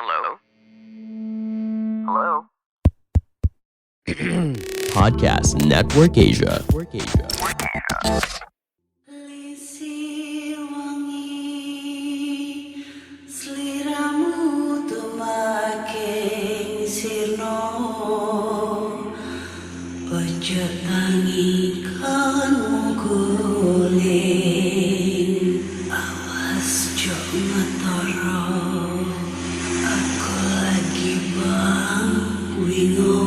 Hello? Hello? Podcast Network Asia. Lisih wangi seliramu tumaking sirno ojo tangi kan guling awas jo ngetoro aku lagi bang wingo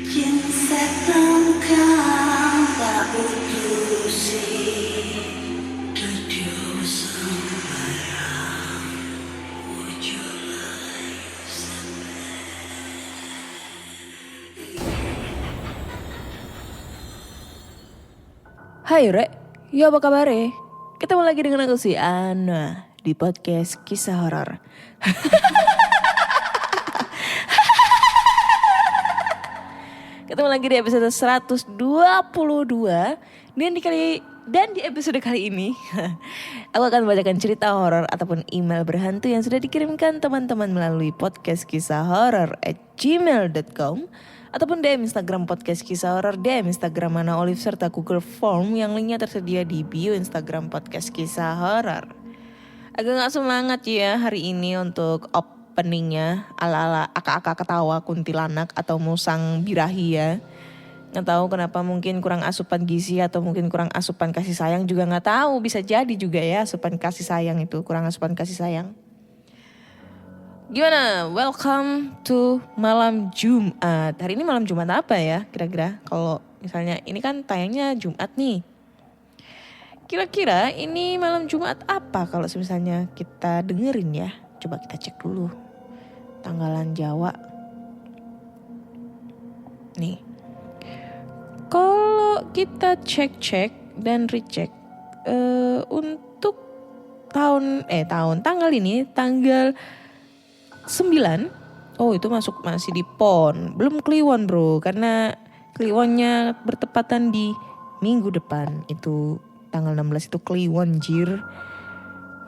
Yen setan kang tak putusi Dudu sembarang Ojo layu Hai Rek, ya apa kabar? Ketemu lagi dengan aku si Ana di podcast kisah horor. Ketemu lagi di episode 122 dan di episode kali ini aku akan membacakan cerita horor ataupun email berhantu yang sudah dikirimkan teman-teman melalui podcast kisah horor@gmail.com ataupun DM Instagram podcast kisah horor, DM Instagram Ana Olive serta Google Form yang linknya tersedia di bio Instagram podcast kisah horor. Agak gak semangat ya hari ini untuk openingnya ala-ala aka-aka ketawa kuntilanak atau musang birahi ya. Gak tahu kenapa, mungkin kurang asupan gizi atau mungkin kurang asupan kasih sayang juga gak tahu. Bisa jadi juga ya asupan kasih sayang itu, kurang asupan kasih sayang. Gimana? Welcome to malam Jumat. Hari ini malam Jumat apa ya kira-kira? Kalau misalnya ini kan tayangnya Jumat nih. Kira-kira ini malam Jumat apa kalau misalnya kita dengerin ya? Coba kita cek dulu. Tanggalan Jawa. Nih. Kalau kita cek dan recheck untuk tanggal ini tanggal 9. Oh, itu masih di PON. Belum Kliwon, Bro, karena Kliwonnya bertepatan di minggu depan. Itu tanggal 16 itu Kliwon jir.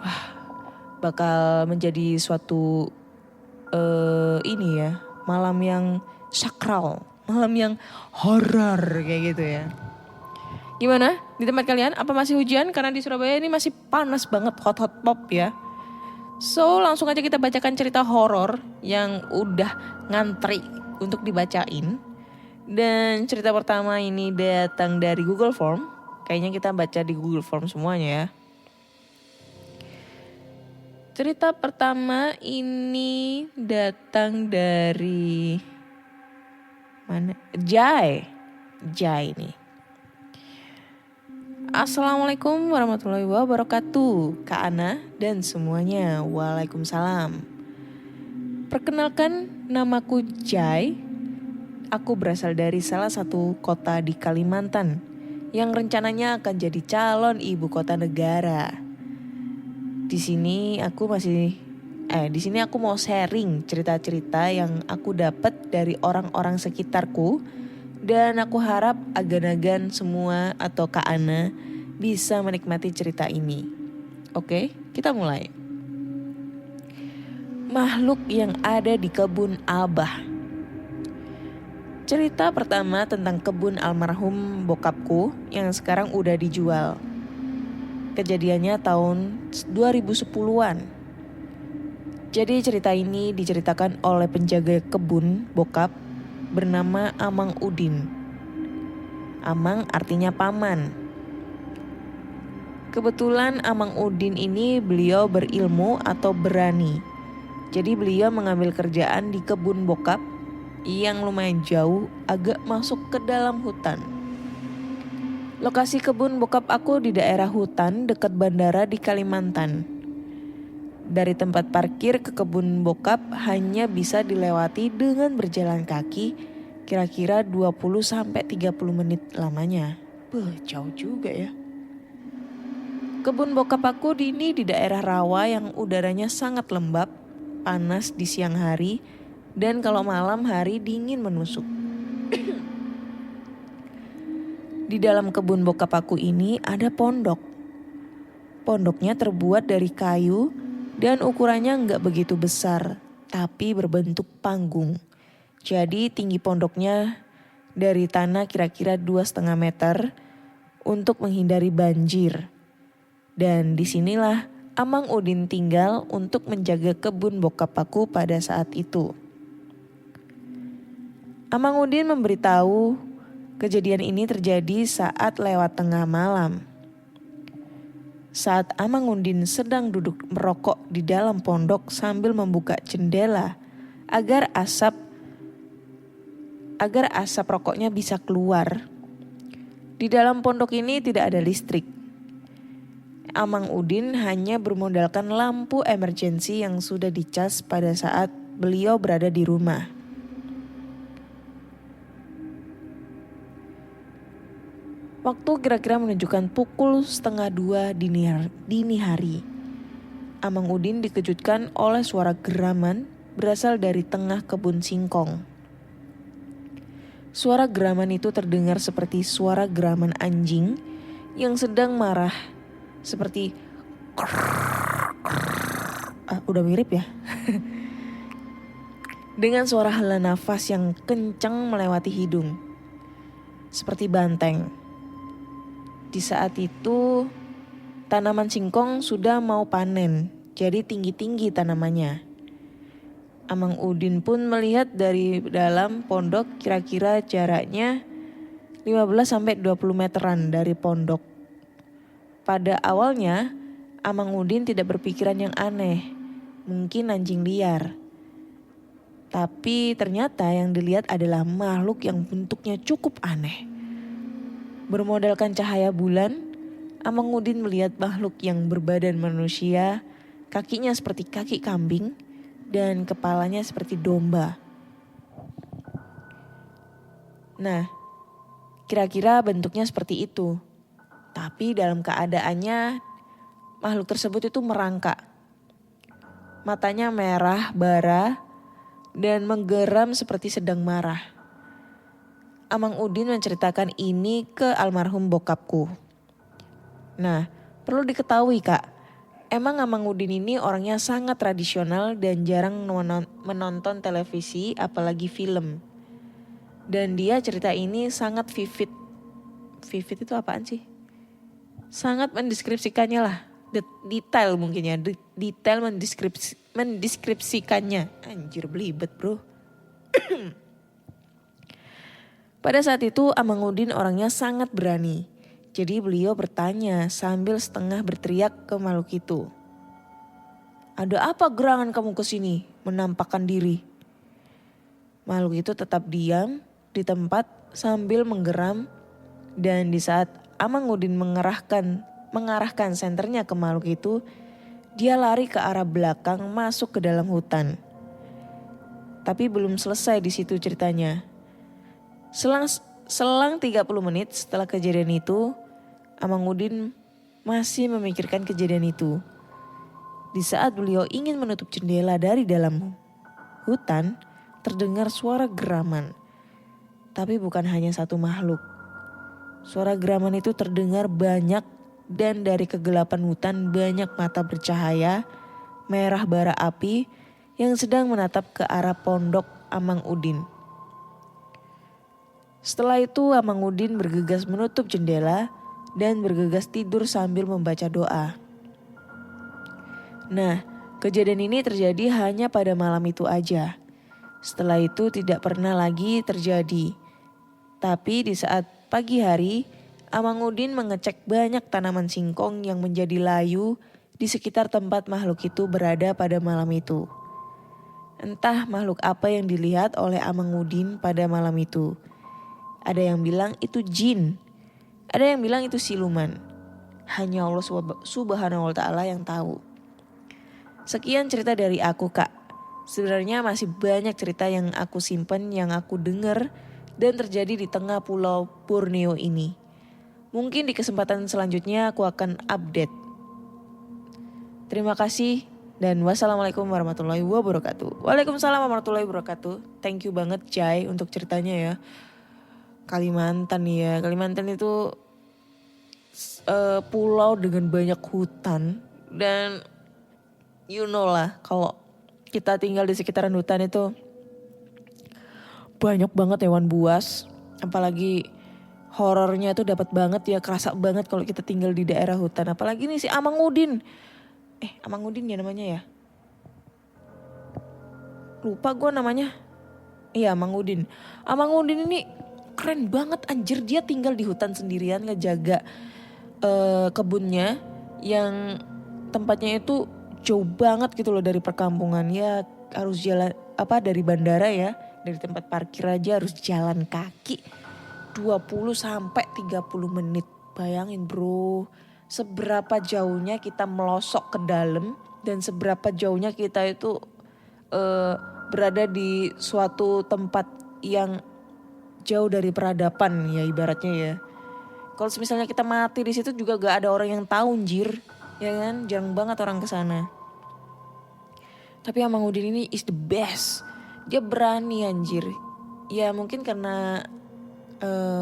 Wah, bakal menjadi suatu ini ya, malam yang sakral, malam yang horor kayak gitu ya. Gimana di tempat kalian? Apa masih hujan? Karena di Surabaya ini masih panas banget, hot pop ya. So langsung aja kita bacakan cerita horor yang udah ngantri untuk dibacain. Dan cerita pertama ini datang dari Google Form. Kayaknya kita baca di Google Form semuanya ya. Cerita pertama ini datang dari mana? Jai nih. Assalamualaikum warahmatullahi wabarakatuh, Kak Ana dan semuanya. Waalaikumsalam. Perkenalkan, namaku Jai. Aku berasal dari salah satu kota di Kalimantan yang rencananya akan jadi calon ibu kota negara. Di sini aku mau sharing cerita-cerita yang aku dapat dari orang-orang sekitarku. Dan aku harap agan-agan semua atau Kak Ana bisa menikmati cerita ini. Oke, kita mulai. Makhluk yang ada di kebun Abah. Cerita pertama tentang kebun almarhum bokapku yang sekarang udah dijual. Kejadiannya tahun 2010-an. Jadi cerita ini diceritakan oleh penjaga kebun bokap bernama Amang Udin. Amang artinya paman. Kebetulan Amang Udin ini beliau berilmu atau berani. Jadi beliau mengambil kerjaan di kebun bokap yang lumayan jauh, agak masuk ke dalam hutan. Lokasi kebun bokap aku di daerah hutan dekat bandara di Kalimantan. Dari tempat parkir ke kebun bokap hanya bisa dilewati dengan berjalan kaki kira-kira 20-30 menit lamanya. Jauh juga ya. Kebun bokap aku ini di daerah rawa yang udaranya sangat lembab, panas di siang hari, dan kalau malam hari dingin menusuk. Di dalam kebun bokap aku ini ada pondok. Pondoknya terbuat dari kayu dan ukurannya nggak begitu besar, tapi berbentuk panggung. Jadi tinggi pondoknya dari tanah kira-kira 2,5 meter untuk menghindari banjir. Dan disinilah Amang Udin tinggal untuk menjaga kebun bokap aku pada saat itu. Amang Udin memberitahu kejadian ini terjadi saat lewat tengah malam. Saat Amang Udin sedang duduk merokok di dalam pondok sambil membuka jendela agar asap rokoknya bisa keluar. Di dalam pondok ini tidak ada listrik. Amang Udin hanya bermodalkan lampu emergensi yang sudah dicas pada saat beliau berada di rumah. Waktu kira-kira menunjukkan pukul 1:30 dini hari. Amang Udin dikejutkan oleh suara geraman berasal dari tengah kebun singkong. Suara geraman itu terdengar seperti suara geraman anjing yang sedang marah. Seperti udah mirip ya. Dengan suara hela nafas yang kencang melewati hidung. Seperti banteng. Di saat itu tanaman singkong sudah mau panen, jadi tinggi-tinggi tanamannya. Amang Udin pun melihat dari dalam pondok kira-kira jaraknya 15-20 meteran dari pondok. Pada awalnya Amang Udin tidak berpikiran yang aneh, mungkin anjing liar. Tapi ternyata yang dilihat adalah makhluk yang bentuknya cukup aneh. Bermodalkan cahaya bulan, Amang Udin melihat makhluk yang berbadan manusia, kakinya seperti kaki kambing, dan kepalanya seperti domba. Nah, kira-kira bentuknya seperti itu. Tapi dalam keadaannya, makhluk tersebut itu merangkak. Matanya merah bara dan menggeram seperti sedang marah. Amang Udin menceritakan ini ke almarhum bokapku. Nah, perlu diketahui Kak, emang Amang Udin ini orangnya sangat tradisional dan jarang menonton televisi apalagi film. Dan dia cerita ini sangat vivid. Vivid itu apaan sih? Sangat mendeskripsikannya lah. Detail mungkin ya, detail mendeskripsikannya. Anjir belibet bro. Pada saat itu Amang Udin orangnya sangat berani. Jadi beliau bertanya sambil setengah berteriak ke makhluk itu. Ada apa gerangan kamu ke sini menampakkan diri? Makhluk itu tetap diam di tempat sambil menggeram. Dan di saat Amang Udin mengarahkan senternya ke makhluk itu, dia lari ke arah belakang masuk ke dalam hutan. Tapi belum selesai di situ ceritanya. Selang 30 menit setelah kejadian itu, Amang Udin masih memikirkan kejadian itu. Di saat beliau ingin menutup jendela dari dalam hutan, terdengar suara geraman. Tapi bukan hanya satu makhluk. Suara geraman itu terdengar banyak dan dari kegelapan hutan banyak mata bercahaya, merah bara api yang sedang menatap ke arah pondok Amang Udin. Setelah itu Amang Udin bergegas menutup jendela dan bergegas tidur sambil membaca doa. Nah, kejadian ini terjadi hanya pada malam itu aja. Setelah itu tidak pernah lagi terjadi. Tapi di saat pagi hari, Amang Udin mengecek banyak tanaman singkong yang menjadi layu di sekitar tempat makhluk itu berada pada malam itu. Entah makhluk apa yang dilihat oleh Amang Udin pada malam itu. Ada yang bilang itu jin, ada yang bilang itu siluman. Hanya Allah Subhanahu wa Ta'ala yang tahu. Sekian cerita dari aku Kak. Sebenarnya masih banyak cerita yang aku simpen, yang aku dengar dan terjadi di tengah pulau Borneo ini. Mungkin di kesempatan selanjutnya aku akan update. Terima kasih dan wassalamualaikum warahmatullahi wabarakatuh. Waalaikumsalam warahmatullahi wabarakatuh. Thank you banget Jai untuk ceritanya ya. Kalimantan ya, Kalimantan itu pulau dengan banyak hutan. Dan you know lah kalau kita tinggal di sekitaran hutan itu banyak banget hewan buas. Apalagi horornya tuh dapat banget ya, kerasa banget kalau kita tinggal di daerah hutan. Apalagi nih si Amang Udin. Amang Udin ya namanya ya? Lupa gue namanya. Iya Amang Udin. Amang Udin ini keren banget anjir. Dia tinggal di hutan sendirian ngejaga kebunnya yang tempatnya itu jauh banget gitu loh dari perkampungan. Ya harus jalan dari bandara ya. Dari tempat parkir aja harus jalan kaki 20 sampai 30 menit. Bayangin bro, seberapa jauhnya kita melosok ke dalam dan seberapa jauhnya kita itu berada di suatu tempat yang jauh dari peradaban ya ibaratnya ya. Kalau misalnya kita mati di situ juga gak ada orang yang tahu anjir, ya kan? Jarang banget orang kesana. Tapi Amang Udin ini is the best. Dia berani anjir. Ya mungkin karena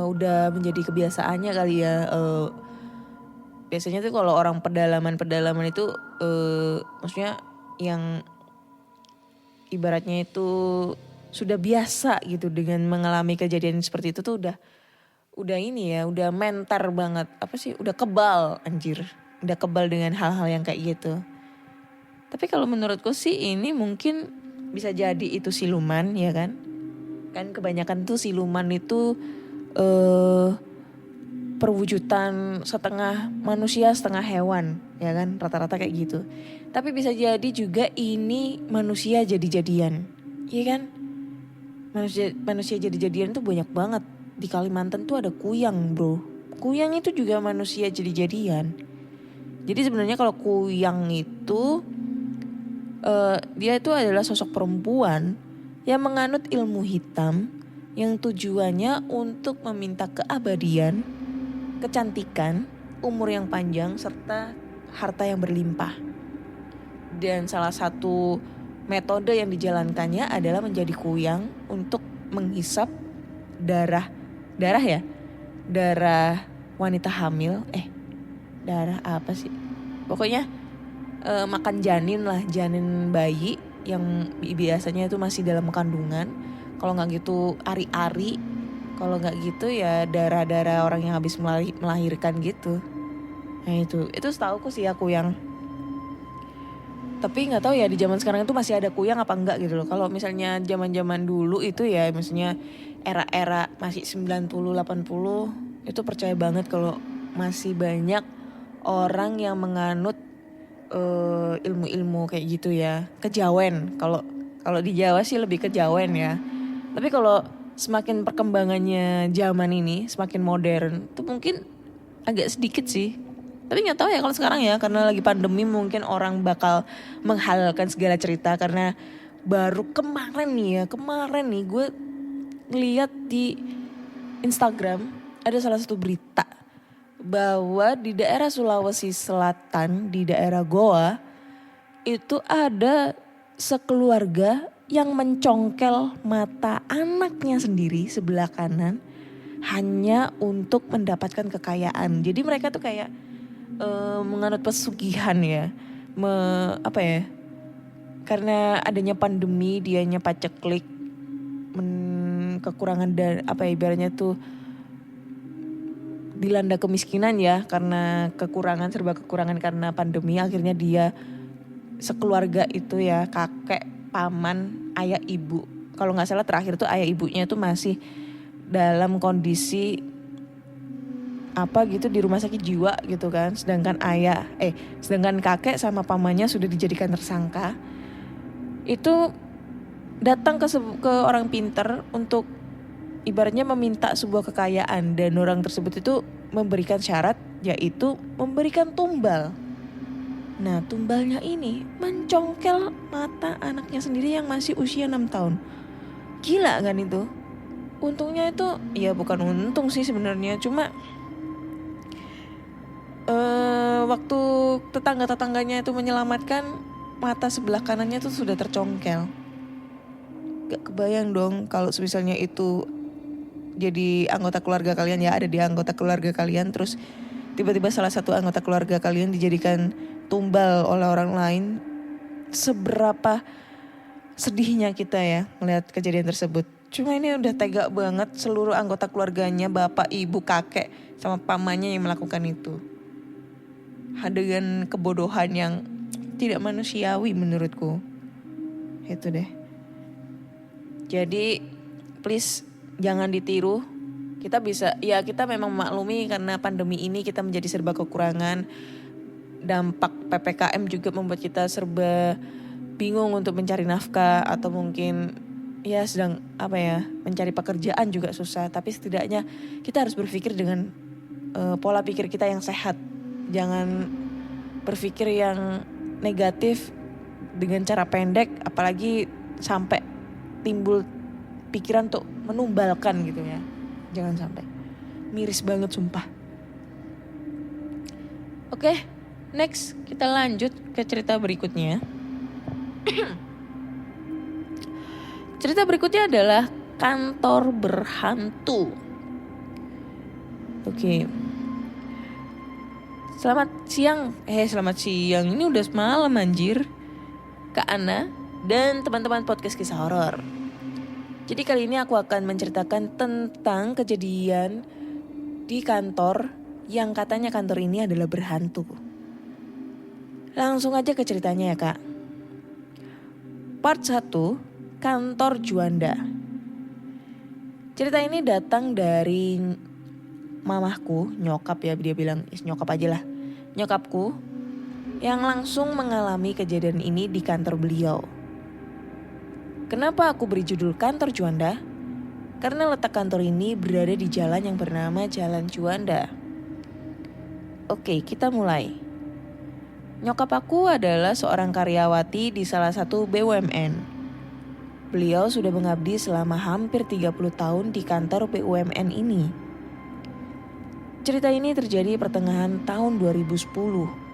udah menjadi kebiasaannya kali ya. Biasanya tuh kalau orang pedalaman itu maksudnya yang ibaratnya itu sudah biasa gitu dengan mengalami kejadian seperti itu tuh udah ini ya, udah mentar banget. Udah kebal anjir. Udah kebal dengan hal-hal yang kayak gitu. Tapi kalau menurutku sih ini mungkin bisa jadi itu siluman ya kan. Kan kebanyakan tuh siluman itu perwujudan setengah manusia setengah hewan ya kan, rata-rata kayak gitu. Tapi bisa jadi juga ini manusia jadi-jadian, iya kan? Manusia jadi-jadian tuh banyak banget. Di Kalimantan tuh ada kuyang bro. Kuyang itu juga manusia jadi-jadian. Jadi sebenarnya kalau kuyang itu dia itu adalah sosok perempuan yang menganut ilmu hitam yang tujuannya untuk meminta keabadian, kecantikan, umur yang panjang, serta harta yang berlimpah. Dan salah satu metode yang dijalankannya adalah menjadi kuyang untuk menghisap darah wanita hamil. Darah apa sih? Pokoknya makan janin bayi yang biasanya itu masih dalam kandungan. Kalau nggak gitu ari-ari, kalau nggak gitu ya darah-darah orang yang habis melahirkan gitu. Nah itu setauku sih ya kuyang. Tapi nggak tahu ya di zaman sekarang itu masih ada kuyang apa enggak gitu loh. Kalau misalnya zaman-zaman dulu itu ya maksudnya era-era masih 90 80 itu percaya banget kalau masih banyak orang yang menganut ilmu-ilmu kayak gitu ya. Kejawen. Kalau di Jawa sih lebih kejawen ya. Tapi kalau semakin perkembangannya zaman ini semakin modern itu mungkin agak sedikit sih. Tapi nggak tahu ya kalau sekarang ya, karena lagi pandemi mungkin orang bakal menghalalkan segala cerita. Karena baru kemarin nih gue ngeliat di Instagram ada salah satu berita bahwa di daerah Sulawesi Selatan, di daerah Goa itu ada sekeluarga yang mencongkel mata anaknya sendiri sebelah kanan hanya untuk mendapatkan kekayaan. Jadi mereka tuh kayak menganut pesugihan ya, karena adanya pandemi dianya paceklik, kekurangan dan ibaratnya tuh dilanda kemiskinan ya, karena serba kekurangan karena pandemi. Akhirnya dia sekeluarga itu ya, kakek, paman, ayah, ibu, kalau nggak salah terakhir tuh ayah ibunya tuh masih dalam kondisi di rumah sakit jiwa gitu kan. Sedangkan kakek sama pamannya sudah dijadikan tersangka. Itu datang ke orang pinter untuk ibaratnya meminta sebuah kekayaan, dan orang tersebut itu memberikan syarat, yaitu memberikan tumbal. Nah tumbalnya ini mencongkel mata anaknya sendiri yang masih usia 6 tahun. Gila kan itu? Untungnya itu, ya bukan untung sih sebenarnya, cuma waktu tetangga-tetangganya itu menyelamatkan, mata sebelah kanannya tuh sudah tercongkel. Gak kebayang dong kalau misalnya itu jadi anggota keluarga kalian ya, ada di anggota keluarga kalian terus tiba-tiba salah satu anggota keluarga kalian dijadikan tumbal oleh orang lain, seberapa sedihnya kita ya melihat kejadian tersebut. Cuma ini udah tega banget seluruh anggota keluarganya, bapak, ibu, kakek, sama pamannya yang melakukan itu. Dengan kebodohan yang tidak manusiawi menurutku. Itu deh. Jadi please jangan ditiru. Kita memang maklumi karena pandemi ini kita menjadi serba kekurangan. Dampak PPKM juga membuat kita serba bingung untuk mencari nafkah, atau mungkin ya sedang mencari pekerjaan juga susah. Tapi setidaknya kita harus berpikir dengan pola pikir kita yang sehat. Jangan berpikir yang negatif dengan cara pendek, apalagi sampai timbul pikiran untuk menumbalkan gitu ya. Jangan sampai. Miris banget sumpah. Oke, next kita lanjut ke cerita berikutnya. Cerita berikutnya adalah kantor berhantu. Oke. Selamat siang. Ini udah malam anjir. Kak Ana dan teman-teman podcast kisah horor. Jadi kali ini aku akan menceritakan tentang kejadian di kantor yang katanya kantor ini adalah berhantu. Langsung aja ke ceritanya ya kak. Part 1, kantor Juanda. Cerita ini datang dari mamahku, nyokap ya, dia bilang nyokap aja lah. Nyokapku yang langsung mengalami kejadian ini di kantor beliau. Kenapa aku beri judul kantor Juanda? Karena letak kantor ini berada di jalan yang bernama Jalan Juanda. Oke, kita mulai. Nyokap aku adalah seorang karyawati di salah satu BUMN. Beliau sudah mengabdi selama hampir 30 tahun di kantor BUMN ini. Cerita ini terjadi pertengahan tahun 2010.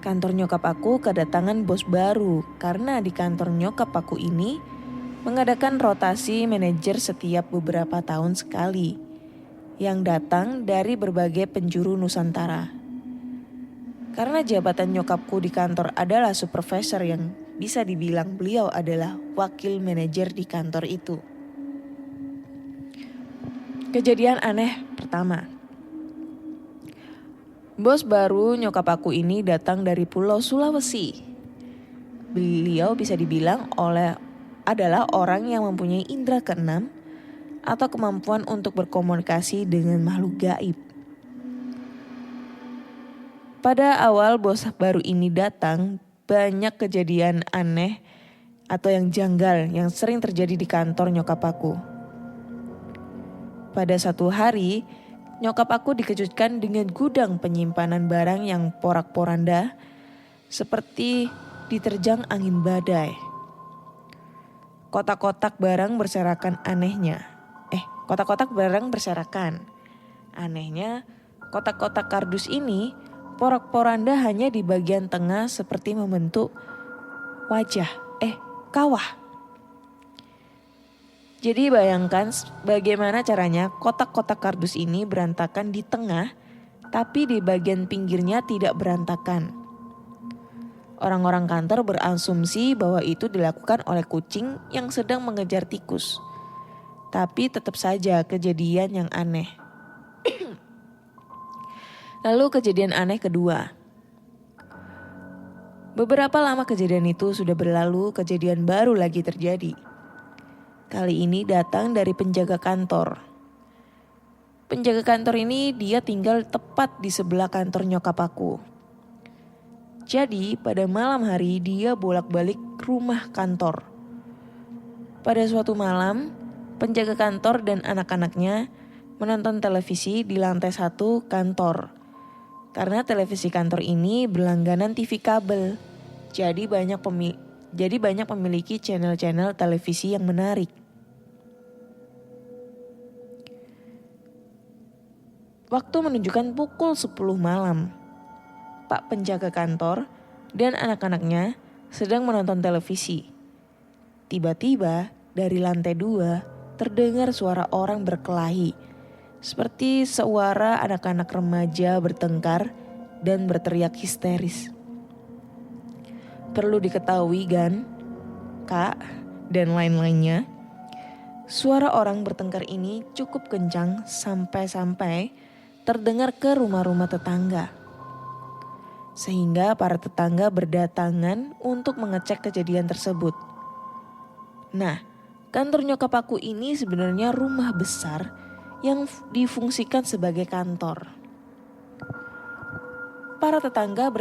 Kantor nyokap aku kedatangan bos baru karena di kantor nyokap aku ini mengadakan rotasi manajer setiap beberapa tahun sekali yang datang dari berbagai penjuru Nusantara. Karena jabatan nyokapku di kantor adalah supervisor yang bisa dibilang beliau adalah wakil manajer di kantor itu. Kejadian aneh pertama. Bos baru nyokap aku ini datang dari Pulau Sulawesi. Beliau bisa dibilang adalah orang yang mempunyai indera keenam atau kemampuan untuk berkomunikasi dengan makhluk gaib. Pada awal bos baru ini datang, banyak kejadian aneh atau yang janggal yang sering terjadi di kantor nyokap aku. Pada suatu hari, nyokap aku dikejutkan dengan gudang penyimpanan barang yang porak-poranda seperti diterjang angin badai. Kotak-kotak barang berserakan anehnya. Kotak-kotak barang berserakan. Anehnya, kotak-kotak kardus ini porak-poranda hanya di bagian tengah seperti membentuk kawah. Jadi bayangkan bagaimana caranya kotak-kotak kardus ini berantakan di tengah, tapi di bagian pinggirnya tidak berantakan. Orang-orang kantor berasumsi bahwa itu dilakukan oleh kucing yang sedang mengejar tikus. Tapi tetap saja kejadian yang aneh. Lalu kejadian aneh kedua. Beberapa lama kejadian itu sudah berlalu, kejadian baru lagi terjadi. Kali ini datang dari penjaga kantor. Penjaga kantor ini dia tinggal tepat di sebelah kantor nyokap aku. Jadi pada malam hari dia bolak-balik rumah kantor. Pada suatu malam, penjaga kantor dan anak-anaknya menonton televisi di lantai 1 kantor. Karena televisi kantor ini berlangganan TV kabel. Jadi banyak memiliki channel-channel televisi yang menarik. Waktu menunjukkan pukul 10 malam. Pak penjaga kantor dan anak-anaknya sedang menonton televisi. Tiba-tiba dari lantai 2 terdengar suara orang berkelahi. seperti suara anak-anak remaja bertengkar dan berteriak histeris. Perlu diketahui kan, Kak, dan lain-lainnya, suara orang bertengkar ini cukup kencang sampai-sampai terdengar ke rumah-rumah tetangga. Sehingga para tetangga berdatangan untuk mengecek kejadian tersebut. Nah, kantor nyokap aku ini sebenarnya rumah besar yang difungsikan sebagai kantor. Para tetangga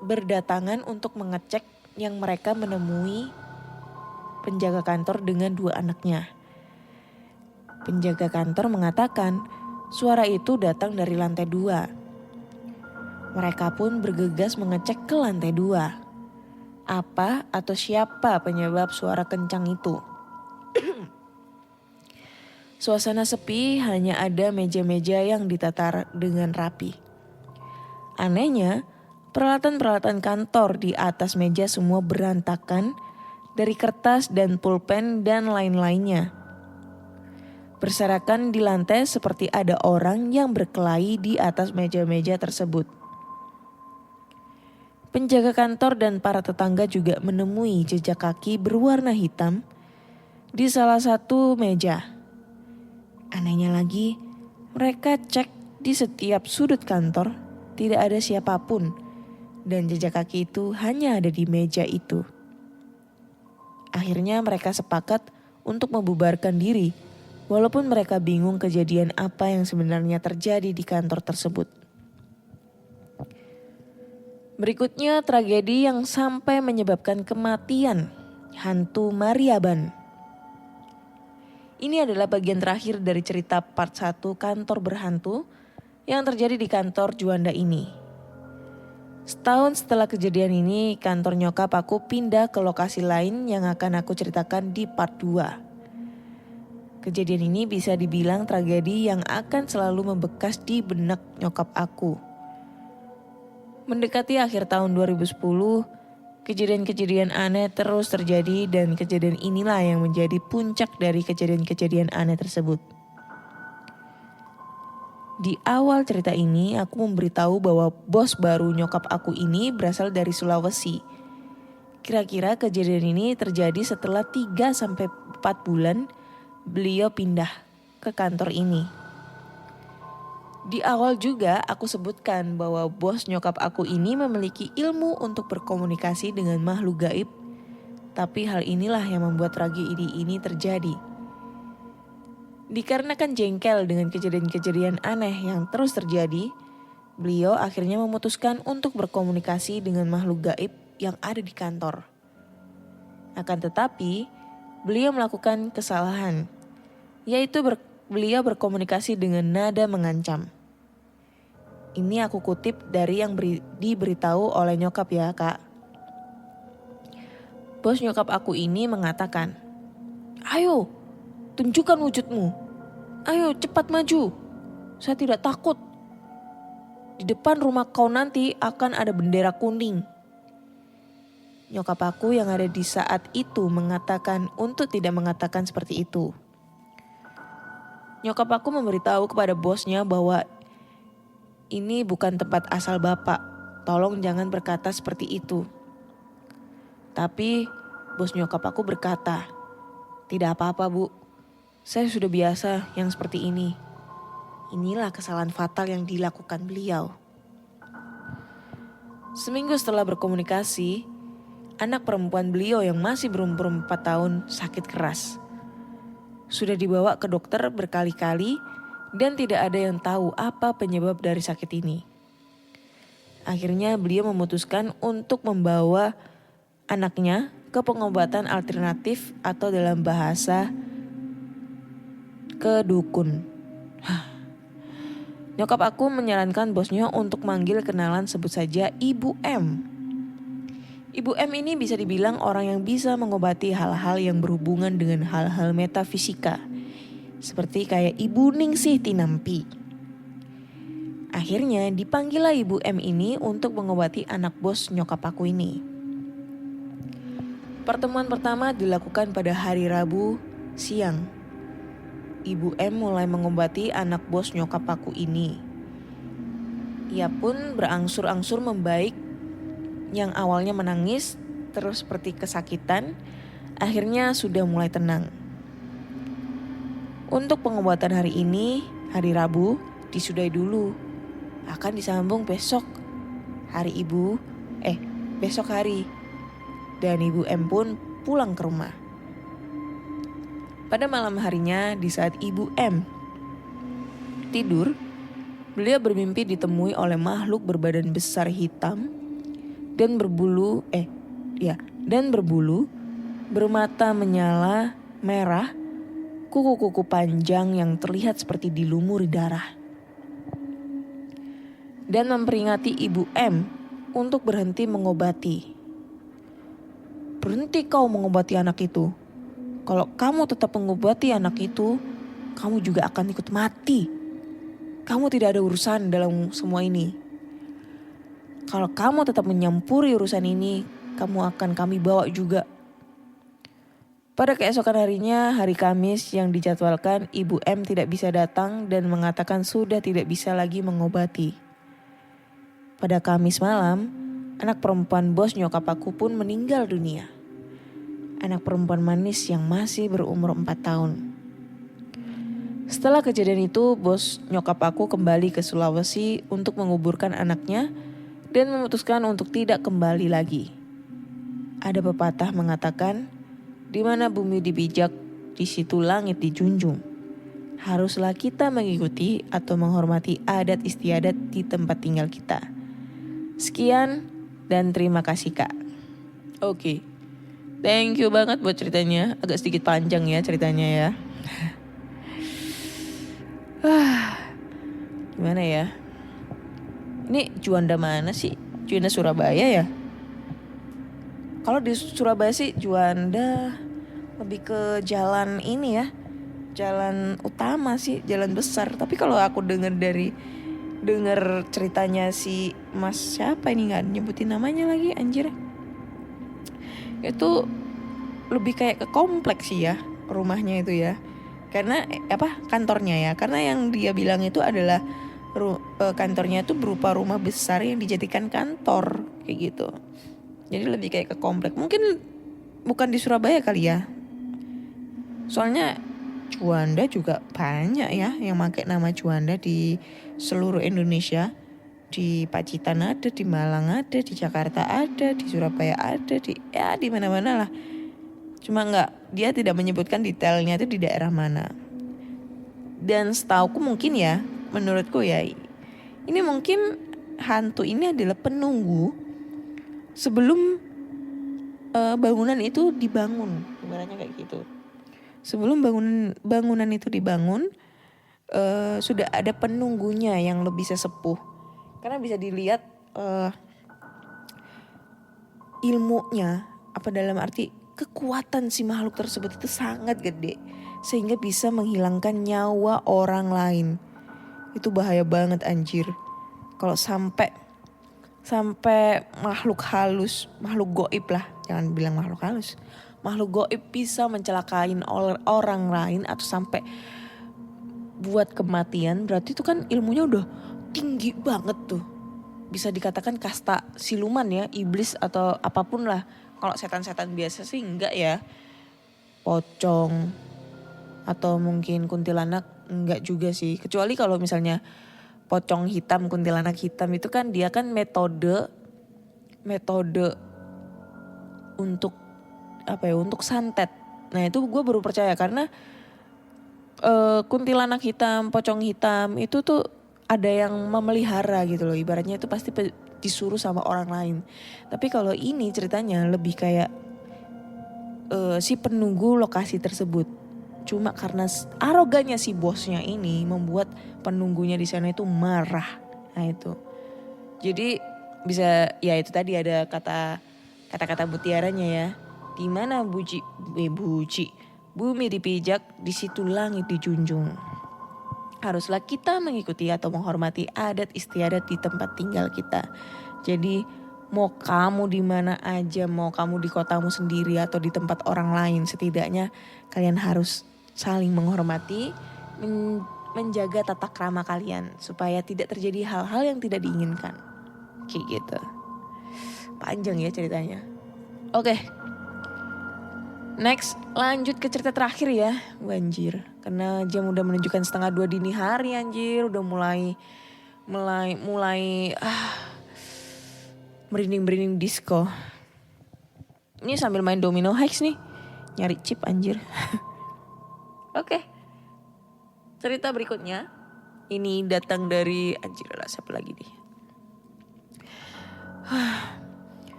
berdatangan untuk mengecek yang mereka menemui penjaga kantor dengan 2 anaknya. Penjaga kantor mengatakan suara itu datang dari lantai 2. Mereka pun bergegas mengecek ke lantai 2. Apa atau siapa penyebab suara kencang itu? Suasana sepi, hanya ada meja-meja yang ditata dengan rapi. Anehnya, peralatan-peralatan kantor di atas meja semua berantakan dari kertas dan pulpen dan lain-lainnya. Berserakan di lantai seperti ada orang yang berkelahi di atas meja-meja tersebut. Penjaga kantor dan para tetangga juga menemui jejak kaki berwarna hitam di salah satu meja. Anehnya lagi, mereka cek di setiap sudut kantor, tidak ada siapapun, dan jejak kaki itu hanya ada di meja itu. Akhirnya mereka sepakat untuk membubarkan diri, walaupun mereka bingung kejadian apa yang sebenarnya terjadi di kantor tersebut. Berikutnya tragedi yang sampai menyebabkan kematian hantu Mariaban. Ini adalah bagian terakhir dari cerita part 1 kantor berhantu yang terjadi di kantor Juanda ini. Setahun setelah kejadian ini, kantor nyokap aku pindah ke lokasi lain yang akan aku ceritakan di part 2. Kejadian ini bisa dibilang tragedi yang akan selalu membekas di benak nyokap aku. Mendekati akhir tahun 2010, kejadian-kejadian aneh terus terjadi dan kejadian inilah yang menjadi puncak dari kejadian-kejadian aneh tersebut. Di awal cerita ini aku memberitahu bahwa bos baru nyokap aku ini berasal dari Sulawesi. Kira-kira kejadian ini terjadi setelah 3-4 bulan beliau pindah ke kantor ini. Di awal juga aku sebutkan bahwa bos nyokap aku ini memiliki ilmu untuk berkomunikasi dengan makhluk gaib. Tapi hal inilah yang membuat tragedi ini terjadi. Dikarenakan jengkel dengan kejadian-kejadian aneh yang terus terjadi, beliau akhirnya memutuskan untuk berkomunikasi dengan makhluk gaib yang ada di kantor. Akan tetapi, beliau melakukan kesalahan, yaitu beliau berkomunikasi dengan nada mengancam. Ini aku kutip dari yang diberitahu oleh nyokap ya, Kak. Bos nyokap aku ini mengatakan, "Ayo, tunjukkan wujudmu. Ayo cepat maju. Saya tidak takut. Di depan rumah kau nanti akan ada bendera kuning." Nyokap aku yang ada di saat itu mengatakan untuk tidak mengatakan seperti itu. Nyokap aku memberitahu kepada bosnya bahwa ini bukan tempat asal bapak. Tolong jangan berkata seperti itu. Tapi bos nyokap aku berkata, "Tidak apa-apa, Bu. Saya sudah biasa yang seperti ini." Inilah kesalahan fatal yang dilakukan beliau. Seminggu setelah berkomunikasi, anak perempuan beliau yang masih berumur 4 tahun sakit keras. Sudah dibawa ke dokter berkali-kali dan tidak ada yang tahu apa penyebab dari sakit ini. Akhirnya beliau memutuskan untuk membawa anaknya ke pengobatan alternatif atau dalam bahasa ke dukun. Nyokap aku menyarankan bosnya untuk manggil kenalan sebut saja Ibu M. Ibu M ini bisa dibilang orang yang bisa mengobati hal-hal yang berhubungan dengan hal-hal metafisika. Seperti kayak Ibu Ningsih Tinampi. Akhirnya dipanggillah Ibu M ini untuk mengobati anak bos nyokap aku ini. Pertemuan pertama dilakukan pada hari Rabu siang. Ibu M mulai mengobati anak bos nyokap aku ini. Ia pun berangsur-angsur membaik, yang awalnya menangis terus seperti kesakitan, akhirnya sudah mulai tenang. Untuk pengobatan hari ini, hari Rabu, disudahi dulu. Akan disambung besok besok hari. Dan Ibu M pun pulang ke rumah. Pada malam harinya, di saat Ibu M tidur, beliau bermimpi ditemui oleh makhluk berbadan besar hitam dan berbulu, bermata menyala merah, kuku-kuku panjang yang terlihat seperti dilumuri darah. Dan memperingati Ibu M untuk berhenti mengobati. Berhenti kau mengobati anak itu. Kalau kamu tetap mengobati anak itu, kamu juga akan ikut mati. Kamu tidak ada urusan dalam semua ini. Kalau kamu tetap menyampuri urusan ini, kamu akan kami bawa juga. Pada keesokan harinya, hari Kamis yang dijadwalkan, Ibu M tidak bisa datang dan mengatakan sudah tidak bisa lagi mengobati. Pada Kamis malam, anak perempuan bos nyokap aku pun meninggal dunia. Anak perempuan manis yang masih berumur 4 tahun. Setelah kejadian itu, bos nyokap aku kembali ke Sulawesi untuk menguburkan anaknya dan memutuskan untuk tidak kembali lagi. Ada pepatah mengatakan, di mana bumi dipijak, di situ langit dijunjung. Haruslah kita mengikuti atau menghormati adat istiadat di tempat tinggal kita. Sekian dan terima kasih Kak. Oke. Thank you banget buat ceritanya. Agak sedikit panjang ya ceritanya ya. Gimana ya? Ini Juanda mana sih? Juanda Surabaya ya? Kalau di Surabaya sih Juanda lebih ke jalan ini ya. Jalan utama sih, jalan besar. Tapi kalau aku dengar ceritanya si Mas siapa ini, nggak nyebutin namanya lagi anjir. Itu lebih kayak ke kompleks sih ya rumahnya itu ya. Karena kantornya ya. Karena yang dia bilang itu adalah kantornya itu berupa rumah besar yang dijadikan kantor kayak gitu. Jadi lebih kayak ke kompleks. Mungkin bukan di Surabaya kali ya. Soalnya Juanda juga banyak ya yang pakai nama Juanda di seluruh Indonesia. Di Pacitan ada, di Malang ada, di Jakarta ada, di Surabaya ada, di mana-mana lah. Cuma dia tidak menyebutkan detailnya itu di daerah mana. Dan setauku mungkin ya, menurutku ya, ini mungkin hantu ini adalah penunggu sebelum bangunan itu dibangun, ibaratnya kayak gitu. Sebelum bangunan itu dibangun, sudah ada penunggunya yang lebih sesepuh. Karena bisa dilihat ilmunya, dalam arti kekuatan si makhluk tersebut itu sangat gede. Sehingga bisa menghilangkan nyawa orang lain. Itu bahaya banget anjir. Kalau sampai makhluk halus, makhluk goib lah, jangan bilang makhluk halus. Makhluk goib bisa mencelakain orang lain atau sampai buat kematian, berarti itu kan ilmunya udah tinggi banget tuh. Bisa dikatakan kasta siluman ya, iblis atau apapun lah. Kalau setan-setan biasa sih enggak ya. Pocong atau mungkin kuntilanak enggak juga sih. Kecuali kalau misalnya pocong hitam, kuntilanak hitam itu kan dia kan metode untuk untuk santet. Nah itu gue baru percaya karena kuntilanak hitam, pocong hitam itu tuh ada yang memelihara gitu loh. Ibaratnya itu pasti disuruh sama orang lain. Tapi kalau ini ceritanya lebih kayak si penunggu lokasi tersebut. Cuma karena arogannya si bosnya ini membuat penunggunya di sana itu marah. Nah itu. Jadi bisa ya itu tadi ada kata-kata mutiaranya ya. Di mana bumi dipijak, di situ langit dijunjung. Haruslah kita mengikuti atau menghormati adat istiadat di tempat tinggal kita. Jadi mau kamu di mana aja, mau kamu di kotamu sendiri atau di tempat orang lain, setidaknya kalian harus saling menghormati menjaga tata krama kalian supaya tidak terjadi hal-hal yang tidak diinginkan. Kayak gitu. Panjang ya ceritanya. Oke. Next, lanjut ke cerita terakhir ya. Anjir, karena jam udah menunjukkan 1:30 dini hari anjir, udah mulai merinding disco. Ini sambil main domino hex nih, nyari chip anjir. Oke. Cerita berikutnya ini datang dari anjir lah, siapa lagi nih?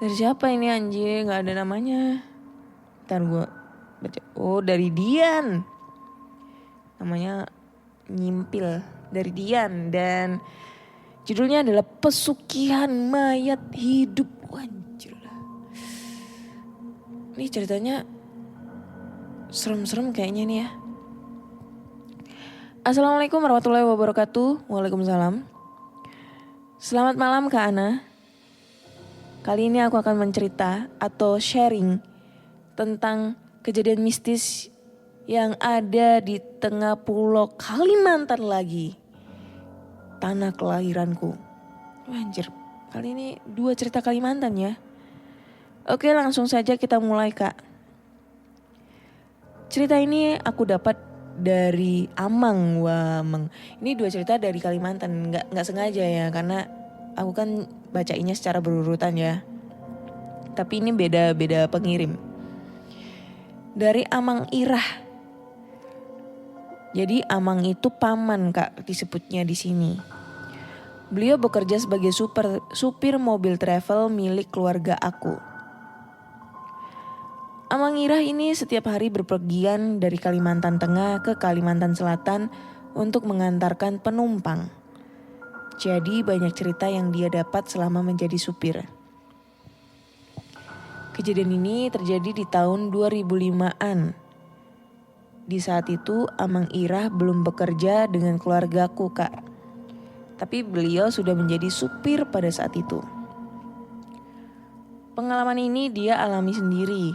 Dari siapa ini anjir? Nggak ada namanya. Ntar gue baca. Oh, dari Dian. Namanya Nyimpil, dari Dian, dan judulnya adalah Pesugihan Mayat Hidup. Anjir lah. Ini ceritanya serem-serem kayaknya nih ya. Assalamualaikum warahmatullahi wabarakatuh. Waalaikumsalam. Selamat malam Kak Ana. Kali ini aku akan mencerita atau sharing tentang kejadian mistis yang ada di tengah pulau Kalimantan lagi. Tanah kelahiranku. Anjir, kali ini 2 cerita Kalimantan ya. Oke, langsung saja kita mulai Kak. Cerita ini aku dapat dari Amang Wameng. Ini 2 cerita dari Kalimantan, nggak sengaja ya, karena aku kan bacainnya secara berurutan ya. Tapi ini beda pengirim. Dari Amang Irah. Jadi Amang itu paman Kak disebutnya di sini. Beliau bekerja sebagai supir mobil travel milik keluarga aku. Amang Irah ini setiap hari berpergian dari Kalimantan Tengah ke Kalimantan Selatan untuk mengantarkan penumpang. Jadi banyak cerita yang dia dapat selama menjadi supir. Kejadian ini terjadi di tahun 2005-an. Di saat itu Amang Irah belum bekerja dengan keluargaku Kak. Tapi beliau sudah menjadi supir pada saat itu. Pengalaman ini dia alami sendiri,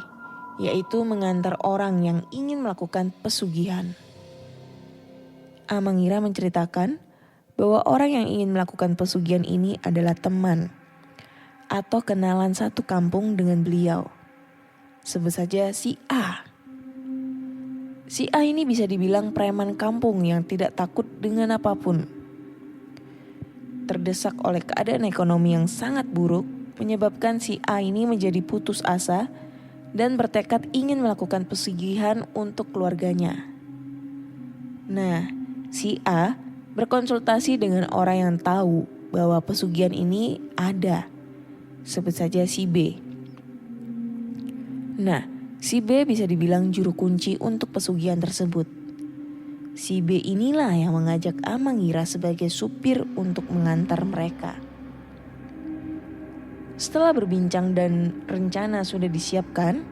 yaitu mengantar orang yang ingin melakukan pesugihan. Amang Irah menceritakan bahwa orang yang ingin melakukan pesugihan ini adalah teman atau kenalan satu kampung dengan beliau. Sebut saja si A. Si A ini bisa dibilang preman kampung yang tidak takut dengan apapun. Terdesak oleh keadaan ekonomi yang sangat buruk, menyebabkan si A ini menjadi putus asa dan bertekad ingin melakukan pesugihan untuk keluarganya. Nah, si A berkonsultasi dengan orang yang tahu bahwa pesugihan ini ada. Sebut saja si B. Nah, si B bisa dibilang juru kunci untuk pesugihan tersebut. Si B inilah yang mengajak Amang Irah sebagai supir untuk mengantar mereka. Setelah berbincang dan rencana sudah disiapkan,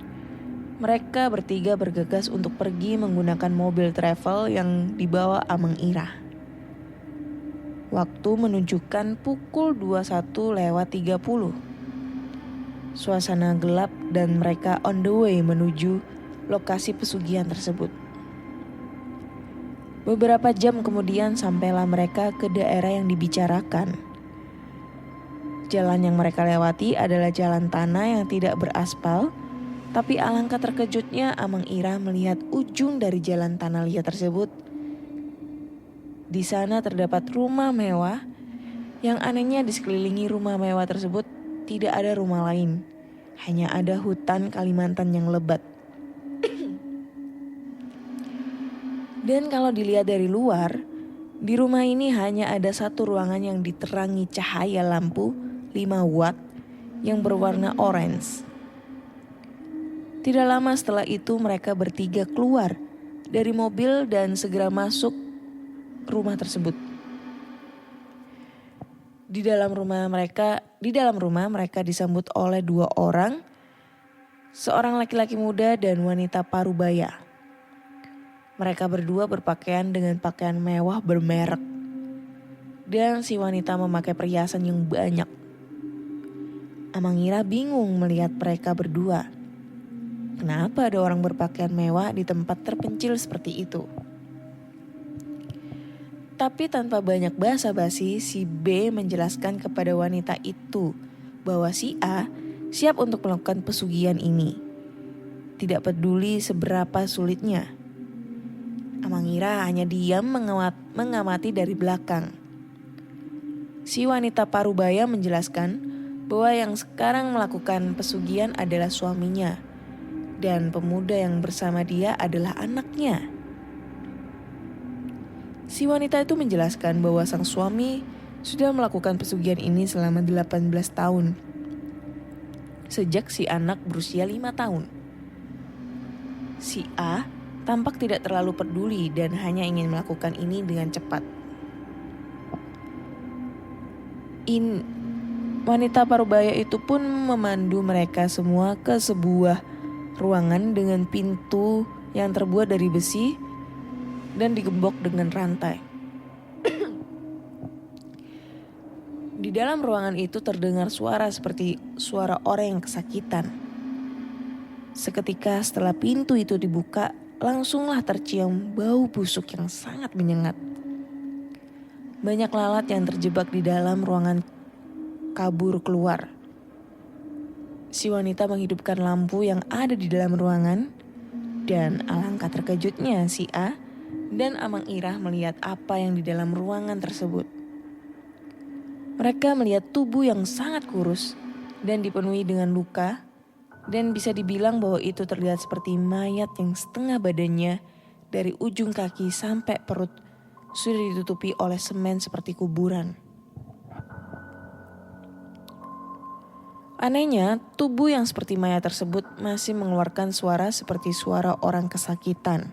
mereka bertiga bergegas untuk pergi menggunakan mobil travel yang dibawa Amang Irah. Waktu menunjukkan pukul 21:30. Suasana gelap dan mereka on the way menuju lokasi pesugihan tersebut. Beberapa jam kemudian sampailah mereka ke daerah yang dibicarakan. Jalan yang mereka lewati adalah jalan tanah yang tidak beraspal, tapi alangkah terkejutnya Amang Irah melihat ujung dari jalan tanah liat tersebut. Di sana terdapat rumah mewah, yang anehnya di sekelilingi rumah mewah tersebut tidak ada rumah lain, hanya ada hutan Kalimantan yang lebat. Dan kalau dilihat dari luar, di rumah ini hanya ada satu ruangan yang diterangi cahaya lampu 5 watt yang berwarna orange. Tidak lama setelah itu mereka bertiga keluar dari mobil dan segera masuk rumah tersebut. Di dalam rumah mereka disambut oleh 2 orang, seorang laki-laki muda dan wanita parubaya. Mereka berdua berpakaian dengan pakaian mewah bermerek, dan si wanita memakai perhiasan yang banyak. Amang Irah bingung melihat mereka berdua. Kenapa ada orang berpakaian mewah di tempat terpencil seperti itu? Tapi tanpa banyak basa-basi, si B menjelaskan kepada wanita itu bahwa si A siap untuk melakukan pesugihan ini. Tidak peduli seberapa sulitnya. Amangira hanya diam mengamati dari belakang. Si wanita parubaya menjelaskan bahwa yang sekarang melakukan pesugihan adalah suaminya. Dan pemuda yang bersama dia adalah anaknya. Si wanita itu menjelaskan bahwa sang suami sudah melakukan pesugihan ini selama 18 tahun. Sejak si anak berusia 5 tahun. Si A tampak tidak terlalu peduli dan hanya ingin melakukan ini dengan cepat. Wanita parubaya itu pun memandu mereka semua ke sebuah ruangan dengan pintu yang terbuat dari besi dan digembok dengan rantai. Di dalam ruangan itu terdengar suara seperti suara orang yang kesakitan. Seketika setelah pintu itu dibuka, langsunglah tercium bau busuk yang sangat menyengat. Banyak lalat yang terjebak di dalam ruangan kabur keluar. Si wanita menghidupkan lampu yang ada di dalam ruangan dan alangkah terkejutnya si A dan Amang Irah melihat apa yang di dalam ruangan tersebut. Mereka melihat tubuh yang sangat kurus dan dipenuhi dengan luka dan bisa dibilang bahwa itu terlihat seperti mayat yang setengah badannya dari ujung kaki sampai perut sudah ditutupi oleh semen seperti kuburan. Anehnya, tubuh yang seperti mayat tersebut masih mengeluarkan suara seperti suara orang kesakitan.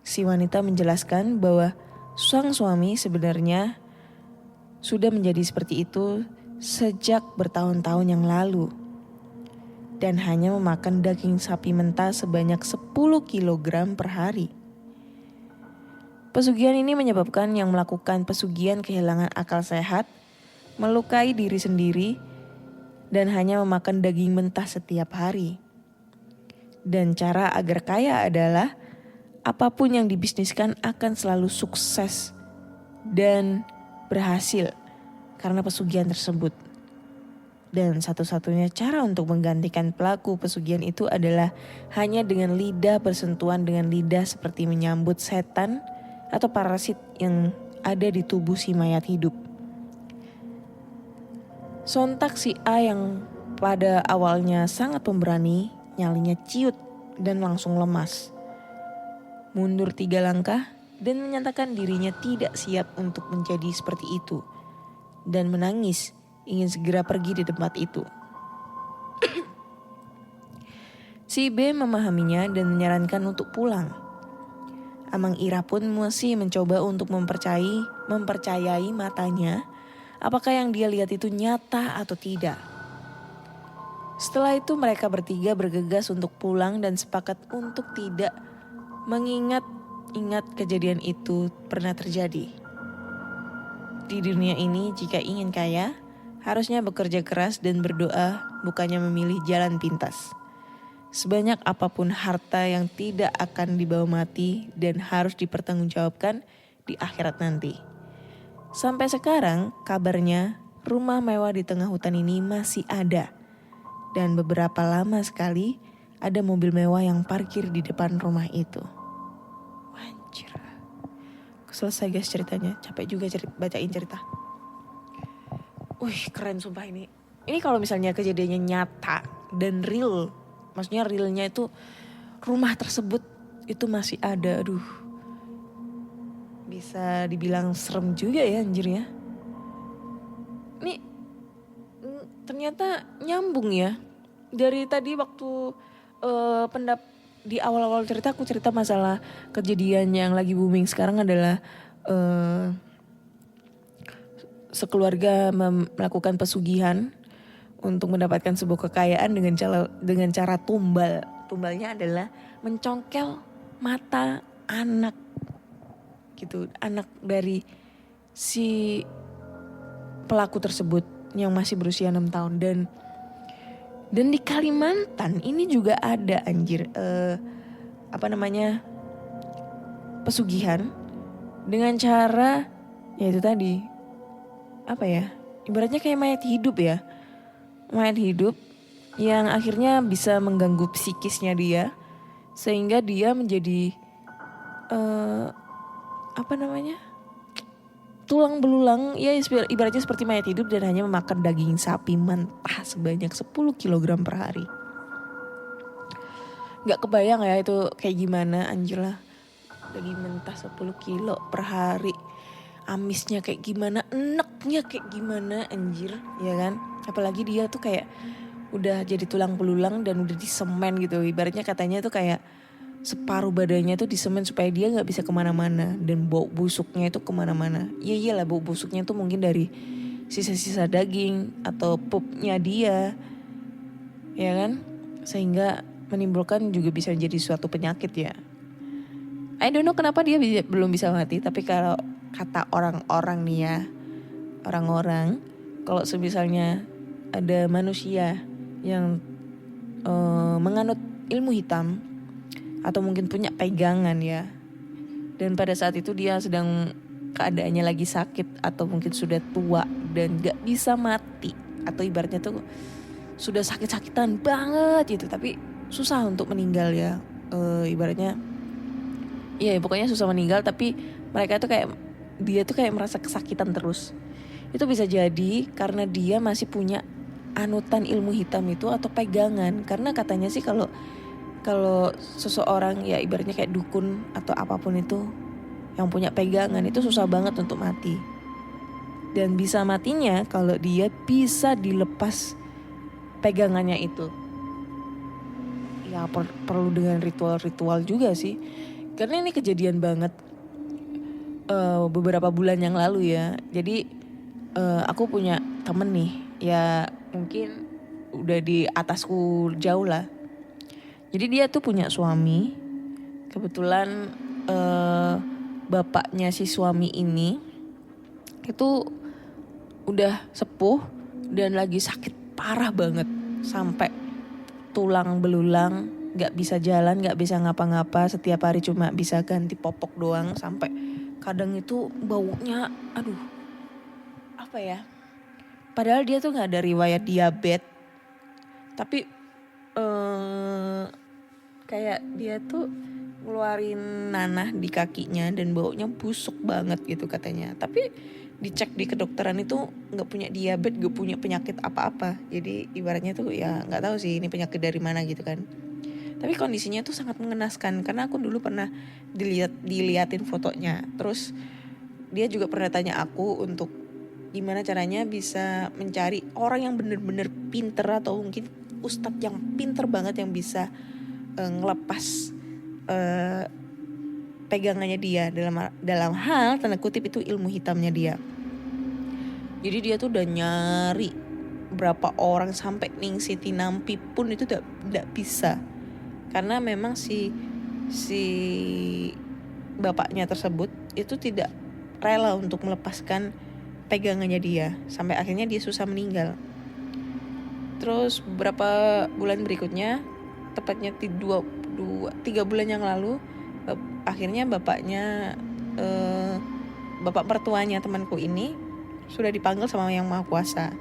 Si wanita menjelaskan bahwa sang suami sebenarnya sudah menjadi seperti itu sejak bertahun-tahun yang lalu. Dan hanya memakan daging sapi mentah sebanyak 10 kg per hari. Pesugihan ini menyebabkan yang melakukan pesugihan kehilangan akal sehat, melukai diri sendiri, dan hanya memakan daging mentah setiap hari. Dan cara agar kaya adalah apapun yang dibisniskan akan selalu sukses dan berhasil karena pesugihan tersebut. Dan satu-satunya cara untuk menggantikan pelaku pesugihan itu adalah hanya dengan lidah bersentuhan dengan lidah seperti menyambut setan atau parasit yang ada di tubuh si mayat hidup. Sontak si A yang pada awalnya sangat pemberani, nyalinya ciut dan langsung lemas. Mundur 3 langkah dan menyatakan dirinya tidak siap untuk menjadi seperti itu. Dan menangis ingin segera pergi di tempat itu. Si B memahaminya dan menyarankan untuk pulang. Amang Irah pun masih mencoba untuk mempercayai matanya apakah yang dia lihat itu nyata atau tidak. Setelah itu mereka bertiga bergegas untuk pulang dan sepakat untuk tidak mengingat kejadian itu pernah terjadi. Di dunia ini jika ingin kaya, harusnya bekerja keras dan berdoa bukannya memilih jalan pintas. Sebanyak apapun harta yang tidak akan dibawa mati dan harus dipertanggungjawabkan di akhirat nanti. Sampai sekarang kabarnya rumah mewah di tengah hutan ini masih ada. Dan beberapa lama sekali ada mobil mewah yang parkir di depan rumah itu. Anjir. Selesai guys ceritanya. Capek juga bacain cerita. Wih keren sumpah ini. Ini kalau misalnya kejadiannya nyata dan real. Maksudnya realnya itu rumah tersebut itu masih ada. Aduh. Bisa dibilang serem juga ya anjir ya. Ini ternyata nyambung ya. Dari tadi waktu di awal-awal cerita aku cerita masalah kejadian yang lagi booming sekarang adalah sekeluarga melakukan pesugihan untuk mendapatkan sebuah kekayaan dengan cara tumbal. Tumbalnya adalah mencongkel mata anak gitu, anak dari si pelaku tersebut yang masih berusia 6 tahun. Dan di Kalimantan ini juga ada anjir pesugihan dengan cara ya itu tadi, apa ya, ibaratnya kayak mayat hidup ya, mayat hidup yang akhirnya bisa mengganggu psikisnya dia sehingga dia menjadi apa namanya, tulang belulang ya, ibaratnya seperti mayat hidup dan hanya memakan daging sapi mentah sebanyak 10 kilogram per hari. Gak kebayang ya itu kayak gimana, anjir lah, daging mentah 10 kilo per hari, amisnya kayak gimana, enaknya kayak gimana, anjir ya kan. Apalagi dia tuh kayak udah jadi tulang belulang dan udah disemen gitu, ibaratnya katanya tuh kayak separuh badannya tuh disemen supaya dia nggak bisa kemana-mana, dan bau busuknya itu kemana-mana. Iya iyalah, bau busuknya tuh mungkin dari sisa-sisa daging atau pupnya dia, ya kan, sehingga menimbulkan juga bisa jadi suatu penyakit ya. I don't know kenapa dia belum bisa mati, tapi kalau kata orang-orang nih ya, orang-orang kalau semisalnya ada manusia yang menganut ilmu hitam atau mungkin punya pegangan ya, dan pada saat itu dia sedang keadaannya lagi sakit atau mungkin sudah tua dan gak bisa mati, atau ibaratnya tuh sudah sakit-sakitan banget gitu tapi susah untuk meninggal ya, ibaratnya ya pokoknya susah meninggal, tapi mereka tuh kayak, dia tuh kayak merasa kesakitan terus. Itu bisa jadi karena dia masih punya anutan ilmu hitam itu atau pegangan, karena katanya sih kalau seseorang ya ibaratnya kayak dukun atau apapun itu yang punya pegangan itu susah banget untuk mati. Dan bisa matinya kalau dia bisa dilepas pegangannya itu. Ya perlu dengan ritual-ritual juga sih. Karena ini kejadian banget beberapa bulan yang lalu ya. Jadi aku punya temen nih, ya mungkin udah di atasku jauh lah. Jadi dia tuh punya suami. Kebetulan bapaknya si suami ini itu udah sepuh dan lagi sakit parah banget, sampai tulang belulang, gak bisa jalan, gak bisa ngapa-ngapa, setiap hari cuma bisa ganti popok doang, sampai kadang itu baunya aduh apa ya, padahal dia tuh gak ada riwayat diabetes, tapi kayak dia tuh ngeluarin nanah di kakinya dan baunya busuk banget gitu katanya. Tapi dicek di kedokteran itu nggak punya diabetes, nggak punya penyakit apa-apa. Jadi ibaratnya tuh ya nggak tahu sih ini penyakit dari mana gitu kan. Tapi kondisinya tuh sangat mengenaskan karena aku dulu pernah diliatin fotonya. Terus dia juga pernah tanya aku untuk gimana caranya bisa mencari orang yang bener-bener pinter atau mungkin ustadz yang pinter banget yang bisa ngelepas pegangannya dia dalam hal tanda kutip itu ilmu hitamnya dia. Jadi dia tuh udah nyari berapa orang sampai Ning Siti Nampi pun itu tidak bisa, karena memang si bapaknya tersebut itu tidak rela untuk melepaskan pegangannya dia, sampai akhirnya dia susah meninggal. Terus beberapa bulan berikutnya, tepatnya 3 bulan yang lalu, akhirnya bapak mertuanya temanku ini sudah dipanggil sama Yang Maha Kuasa,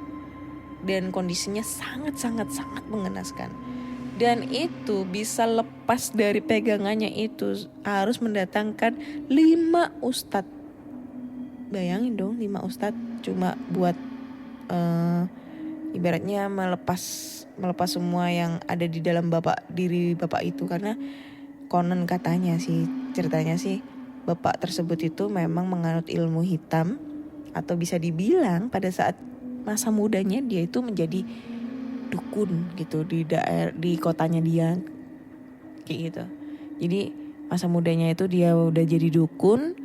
dan kondisinya sangat mengenaskan. Dan itu bisa lepas dari pegangannya itu harus mendatangkan 5 ustadz. Bayangin dong, 5 ustadz cuma buat ibaratnya melepas semua yang ada di dalam diri bapak itu. Karena konon katanya sih, ceritanya sih, bapak tersebut itu memang menganut ilmu hitam, atau bisa dibilang pada saat masa mudanya dia itu menjadi dukun gitu di kotanya dia kayak gitu. Jadi masa mudanya itu dia udah jadi dukun,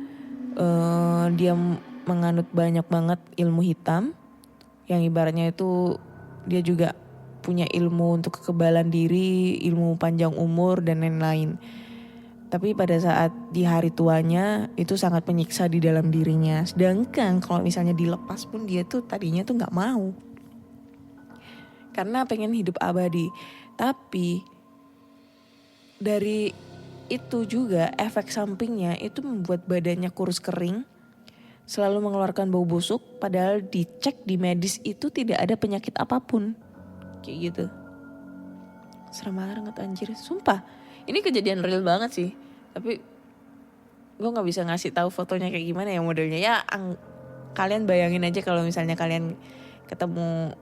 dia menganut banyak banget ilmu hitam, yang ibaratnya itu dia juga punya ilmu untuk kekebalan diri, ilmu panjang umur dan lain-lain. Tapi pada saat di hari tuanya itu sangat menyiksa di dalam dirinya. Sedangkan kalau misalnya dilepas pun dia tuh tadinya tuh gak mau, karena pengen hidup abadi. Tapi dari itu juga efek sampingnya itu membuat badannya kurus kering, selalu mengeluarkan bau busuk, padahal dicek di medis itu tidak ada penyakit apapun. Kayak gitu. Serem banget anjir, sumpah. Ini kejadian real banget sih. Tapi gue gak bisa ngasih tahu fotonya kayak gimana ya modelnya. Ya kalian bayangin aja kalau misalnya kalian ketemu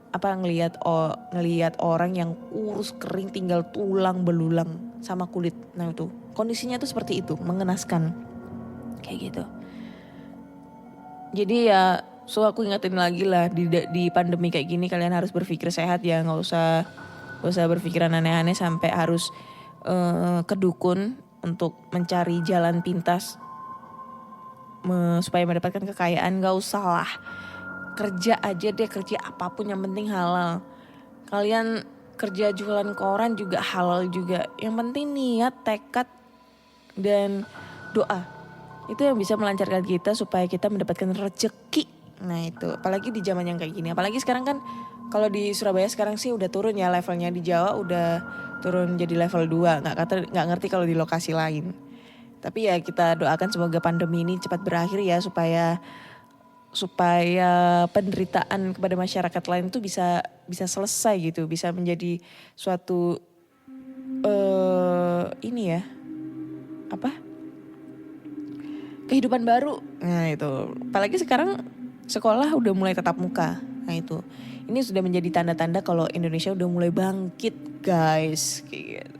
ngelihat orang yang kurus kering tinggal tulang belulang sama kulit. Nah itu kondisinya tuh seperti itu, mengenaskan kayak gitu. Jadi ya aku ingetin lagi lah di pandemi kayak gini kalian harus berpikir sehat ya, nggak usah berpikiran aneh-aneh sampai harus ke dukun untuk mencari jalan pintas supaya mendapatkan kekayaan. Nggak usah lah. Kerja aja deh, kerja apapun yang penting halal. Kalian kerja jualan koran juga halal juga. Yang penting niat, tekad, dan doa. Itu yang bisa melancarkan kita supaya kita mendapatkan rezeki. Nah itu, apalagi di zaman yang kayak gini. Apalagi sekarang kan, kalau di Surabaya sekarang sih udah turun ya levelnya. Di Jawa udah turun jadi level 2. Nggak ngerti kalau di lokasi lain. Tapi ya kita doakan semoga pandemi ini cepat berakhir ya supaya penderitaan kepada masyarakat lain itu bisa selesai gitu, bisa menjadi suatu kehidupan baru. Nah itu, apalagi sekarang sekolah udah mulai tatap muka. Nah itu, ini sudah menjadi tanda-tanda kalau Indonesia udah mulai bangkit guys, kayak gitu.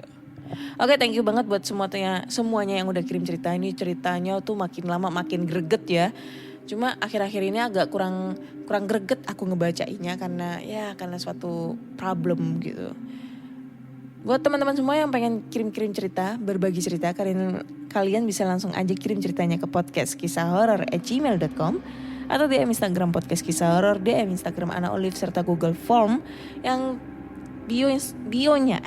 Oke, thank you banget buat semuanya yang udah kirim cerita. Ini ceritanya tuh makin lama makin greget ya. Cuma akhir-akhir ini agak kurang greget aku ngebacainnya karena suatu problem gitu. Buat teman-teman semua yang pengen kirim-kirim cerita, berbagi cerita, kalian bisa langsung aja kirim ceritanya ke podcastkisahhoror@gmail.com atau DM Instagram podcast kisah horor, DM Instagram Ana Olive serta Google Form yang bionya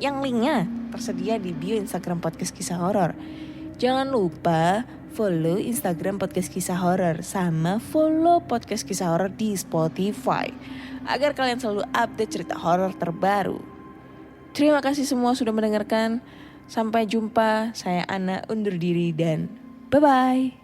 yang linknya tersedia di bio Instagram podcast kisah horor. Jangan lupa follow Instagram podcast kisah horor sama follow podcast kisah horor di Spotify agar kalian selalu update cerita horor terbaru. Terima kasih semua sudah mendengarkan. Sampai jumpa. Saya Ana undur diri dan bye-bye.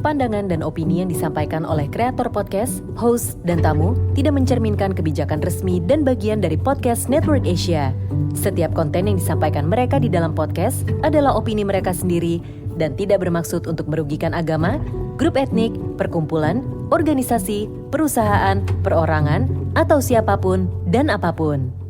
Pandangan dan opini yang disampaikan oleh kreator podcast, host, dan tamu tidak mencerminkan kebijakan resmi dan bagian dari podcast Network Asia. Setiap konten yang disampaikan mereka di dalam podcast adalah opini mereka sendiri dan tidak bermaksud untuk merugikan agama, grup etnik, perkumpulan, organisasi, perusahaan, perorangan, atau siapapun dan apapun.